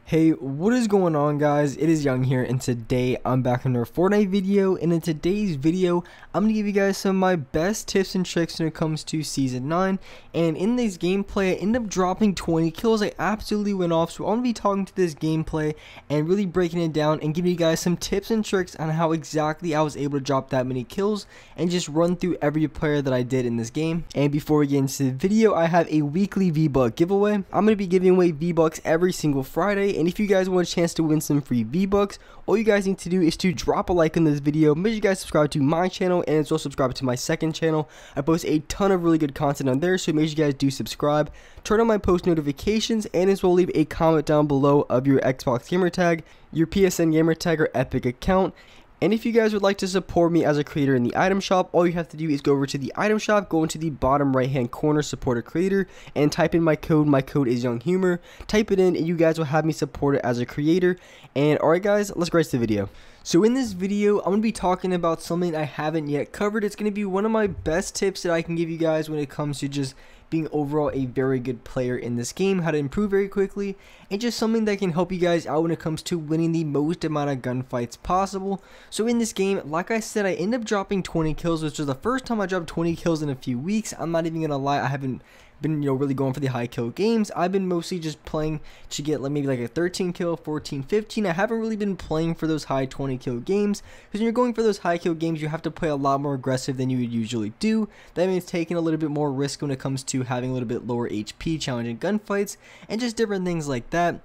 Hey, what is going on, guys? It is Young here, and today I'm back in our Fortnite video. And in today's video, I'm gonna give you guys some of my best tips and tricks when it comes to Season 9. And in this gameplay, I ended up dropping 20 kills. I absolutely went off, so I'm gonna be talking to this gameplay and really breaking it down and giving you guys some tips and tricks on how exactly I was able to drop that many kills and just run through every player that I did in this game. And before we get into the video, I have a weekly V-Buck giveaway. I'm gonna be giving away V-Bucks every single Friday. And if you guys want a chance to win some free V-Bucks, all you guys need to do is to drop a like on this video. Make sure you guys subscribe to my channel and as well subscribe to my second channel. I post a ton of really good content on there, so make sure you guys do subscribe. Turn on my post notifications and as well leave a comment down below of your Xbox gamer tag, your PSN gamer tag, or Epic account. And if you guys would like to support me as a creator in the item shop, all you have to do is go over to the item shop, go into the bottom right hand corner, support a creator, and type in my code. My code is Young Humor. Type it in and you guys will have me supported as a creator. And alright guys, let's get to the video. So in this video, I'm going to be talking about something I haven't yet covered. It's going to be one of my best tips that I can give you guys when it comes to just being overall a very good player in this game, how to improve very quickly, and just something that can help you guys out when it comes to winning the most amount of gunfights possible. So in this game, like I said, I ended up dropping 20 kills, which was the first time I dropped 20 kills in a few weeks. I'm not even gonna lie, I haven't been really going for the high kill games. I've been mostly just playing to get maybe like a 13 kill, 14, 15. I haven't really been playing for those high 20 kill games, because when you're going for those high kill games, you have to play a lot more aggressive than you would usually do. That means taking a little bit more risk when it comes to having a little bit lower HP, challenging gunfights, and just different things like that.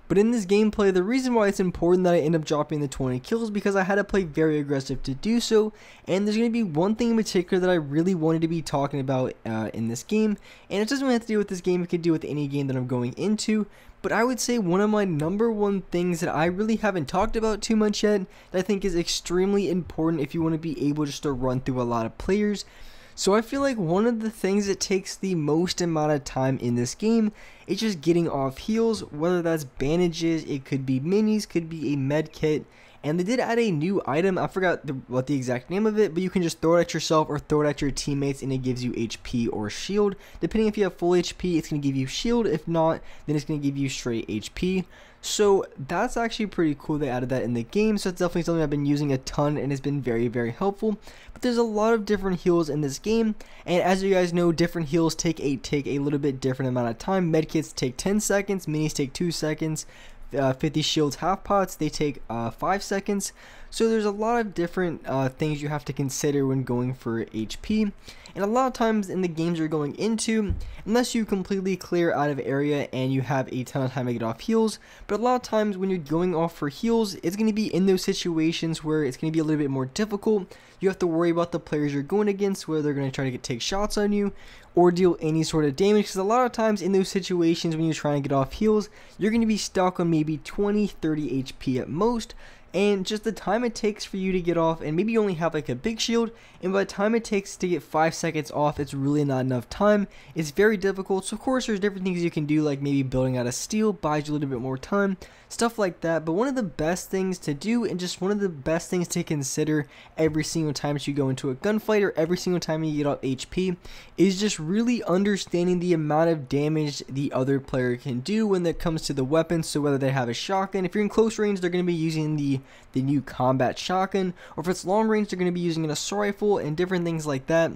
But in this gameplay, the reason why it's important that I end up dropping the 20 kills is because I had to play very aggressive to do so. And there's going to be one thing in particular that I really wanted to be talking about in this game. And it doesn't really have to do with this game, it could do with any game that I'm going into. But I would say one of my #1 things that I really haven't talked about too much yet, that I think is extremely important if you want to be able just to run through a lot of players. So I feel like one of the things that takes the most amount of time in this game is just getting off heals, whether that's bandages, it could be minis, could be a med kit. And they did add a new item, I forgot what the exact name of it, but you can just throw it at yourself or throw it at your teammates and it gives you HP or shield. Depending if you have full HP, it's going to give you shield. If not, then it's going to give you straight HP. So that's actually pretty cool they added that in the game, so it's definitely something I've been using a ton and it's been very, very helpful. But there's a lot of different heals in this game, and as you guys know, different heals take a little bit different amount of time. Medkits take 10 seconds, minis take 2 seconds, 50 shields half pots, they take 5 seconds. So there's a lot of different things you have to consider when going for HP. And a lot of times in the games you're going into, unless you completely clear out of area and you have a ton of time to get off heals, but a lot of times when you're going off for heals, it's going to be in those situations where it's going to be a little bit more difficult. You have to worry about the players you're going against, whether they're going to try to take shots on you or deal any sort of damage, because a lot of times in those situations when you're trying to get off heals, you're going to be stuck on maybe 20-30 HP at most. And just the time it takes for you to get off, and maybe you only have like a big shield, and by the time it takes to get 5 seconds off, it's really not enough time. It's very difficult. So of course there's different things you can do, like maybe building out a steel buys you a little bit more time, stuff like that. But one of the best things to do, and just one of the best things to consider every single time that you go into a gunfight or every single time you get off HP, is just really understanding the amount of damage the other player can do when it comes to the weapons. So whether they have a shotgun, if you're in close range, they're going to be using the new combat shotgun, or if it's long range, they're going to be using an assault rifle and different things like that.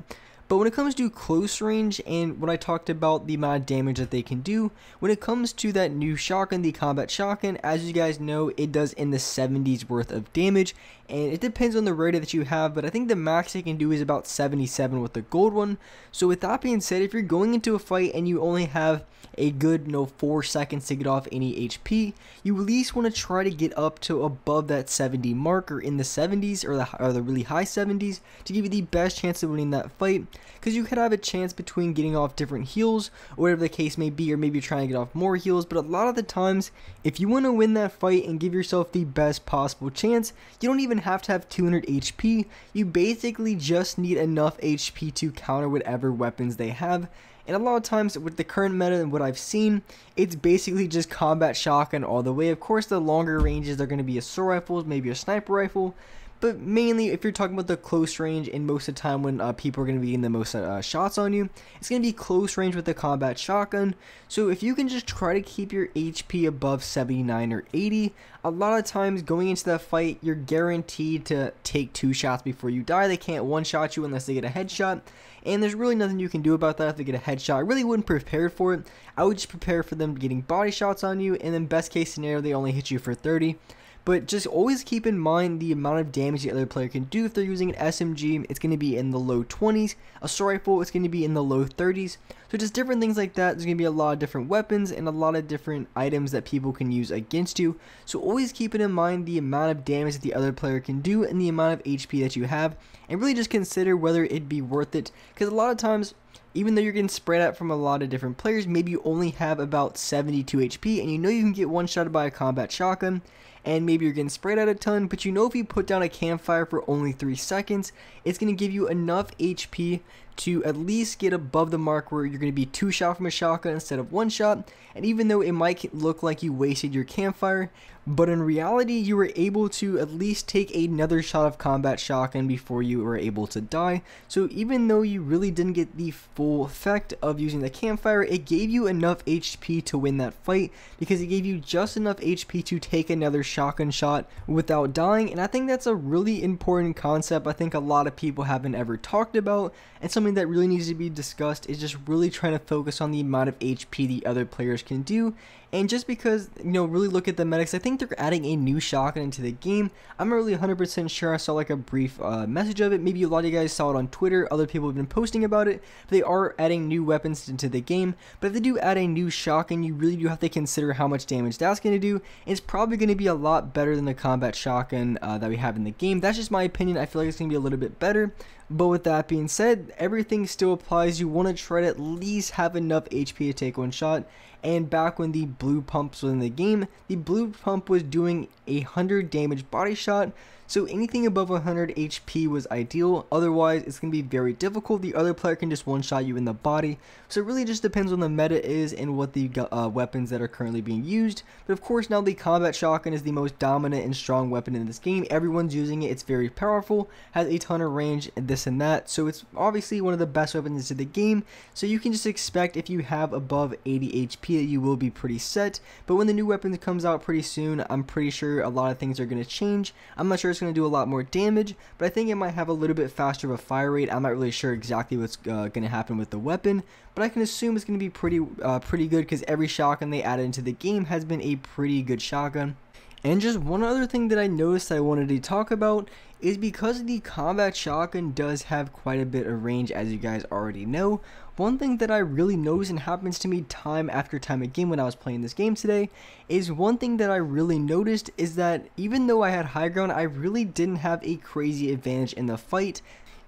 But when it comes to close range, and when I talked about the amount of damage that they can do, when it comes to that new shotgun, the combat shotgun, as you guys know, it does in the 70s worth of damage, and it depends on the rarity that you have, but I think the max it can do is about 77 with the gold one. So with that being said, if you're going into a fight and you only have a good 4 seconds to get off any HP, you at least want to try to get up to above that 70 mark, or in the 70s or the really high 70s, to give you the best chance of winning that fight, because you could have a chance between getting off different heals or whatever the case may be, or maybe you're trying to get off more heals. But a lot of the times, if you want to win that fight and give yourself the best possible chance, you don't even have to have 200 HP. You basically just need enough HP to counter whatever weapons they have. And a lot of times with the current meta and what I've seen, it's basically just combat shotgun all the way. Of course, the longer ranges, they're going to be assault rifles, maybe a sniper rifle. but mainly if you're talking about the close range, and most of the time when people are going to be getting the most shots on you, it's going to be close range with the combat shotgun. So if you can just try to keep your HP above 79 or 80, a lot of times going into that fight, you're guaranteed to take 2 shots before you die. They can't one-shot you unless they get a headshot, and there's really nothing you can do about that if they get a headshot. I really wouldn't prepare for it. I would just prepare for them getting body shots on you, and then best case scenario, they only hit you for 30. But just always keep in mind the amount of damage the other player can do. If they're using an SMG, it's going to be in the low 20s. Assault rifle, it's going to be in the low 30s. So just different things like that. There's going to be a lot of different weapons and a lot of different items that people can use against you. So always keep it in mind the amount of damage that the other player can do and the amount of HP that you have. And really just consider whether it'd be worth it. Because a lot of times, even though you're getting spread out from a lot of different players, maybe you only have about 72 HP and you know you can get one-shotted by a combat shotgun, and maybe you're getting sprayed out a ton, but you know if you put down a campfire for only 3 seconds, it's going to give you enough HP to at least get above the mark where you're going to be 2 shot from a shotgun instead of 1 shot. And even though it might look like you wasted your campfire, but in reality you were able to at least take another shot of combat shotgun before you were able to die. So even though you really didn't get the full effect of using the campfire, it gave you enough HP to win that fight, because it gave you just enough HP to take another shotgun shot without dying. And I think that's a really important concept I think a lot of people haven't ever talked about, and something that really needs to be discussed is just really trying to focus on the amount of HP the other players can do. And just because, you know, really look at the medics, I think they're adding a new shotgun into the game. I'm not really 100% sure. I saw like a brief message of it. Maybe a lot of you guys saw it on Twitter. Other people have been posting about it. But they are adding new weapons into the game. But if they do add a new shotgun, you really do have to consider how much damage that's going to do. It's probably going to be a lot better than the combat shotgun that we have in the game. That's just my opinion. I feel like it's going to be a little bit better. But with that being said, everything still applies. You want to try to at least have enough HP to take 1 shot. And back when the blue pumps was in the game, the blue pump was doing 100 damage body shot. So anything above 100 HP was ideal, otherwise it's going to be very difficult. The other player can just one-shot you in the body. So it really just depends on the meta is and what the weapons that are currently being used. But of course now the combat shotgun is the most dominant and strong weapon in this game. Everyone's using it, it's very powerful, has a ton of range and this and that. So it's obviously one of the best weapons in the game. So you can just expect if you have above 80 HP that you will be pretty set. But when the new weapon comes out pretty soon, I'm pretty sure a lot of things are going to change. I'm not sure it's going to do a lot more damage, but I think it might have a little bit faster of a fire rate. I'm not really sure exactly what's going to happen with the weapon, but I can assume it's going to be pretty good, because every shotgun they added into the game has been a pretty good shotgun. And just one other thing that I noticed I wanted to talk about is because the combat shotgun does have quite a bit of range, as you guys already know. One thing that I really noticed, and happens to me time after time again when I was playing this game today, is one thing that I really noticed is that even though I had high ground, I really didn't have a crazy advantage in the fight.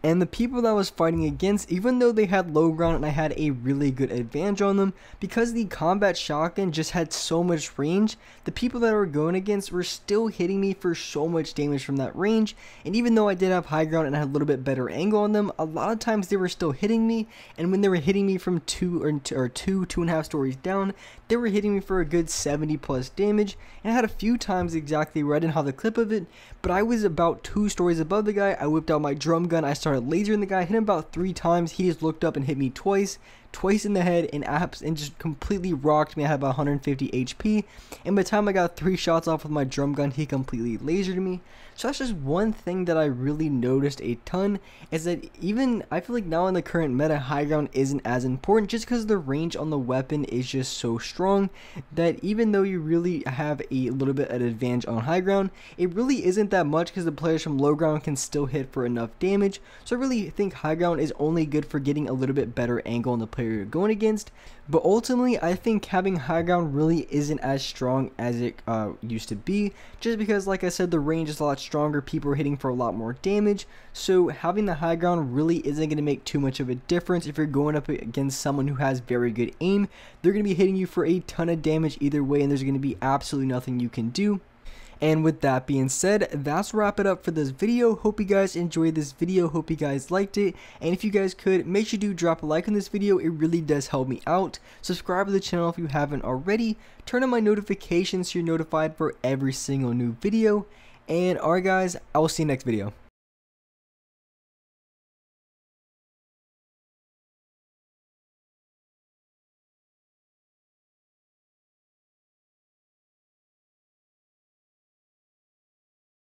And the people that I was fighting against, even though they had low ground and I had a really good advantage on them, because the combat shotgun just had so much range, the people that I were going against were still hitting me for so much damage from that range. And even though I did have high ground and I had a little bit better angle on them, a lot of times they were still hitting me. And when they were hitting me from 2.5 stories down, they were hitting me for a good 70 plus damage. And I had a few times exactly where I didn't have the clip of it, but I was about 2 stories above the guy. I whipped out my drum gun, I started lasering the guy, hit him about 3 times. He just looked up and hit me twice in the head, and just completely rocked me. I had about 150 HP, and by the time I got 3 shots off with my drum gun, he completely lasered me. So that's just one thing that I really noticed a ton, is that even I feel like now in the current meta, high ground isn't as important, just because the range on the weapon is just so strong that even though you really have a little bit of advantage on high ground, it really isn't that much, because the players from low ground can still hit for enough damage. So I really think high ground is only good for getting a little bit better angle on the player you're going against. But ultimately, I think having high ground really isn't as strong as it used to be, just because, like I said, the range is a lot stronger, people are hitting for a lot more damage. So having the high ground really isn't going to make too much of a difference. If you're going up against someone who has very good aim, they're going to be hitting you for a ton of damage either way, and there's going to be absolutely nothing you can do. And with that being said, that's wrap it up for this video. Hope you guys enjoyed this video, hope you guys liked it, and if you guys could, make sure to drop a like on this video. It really does help me out. Subscribe to the channel if you haven't already, turn on my notifications so you're notified for every single new video, And alright guys, I will see you next video.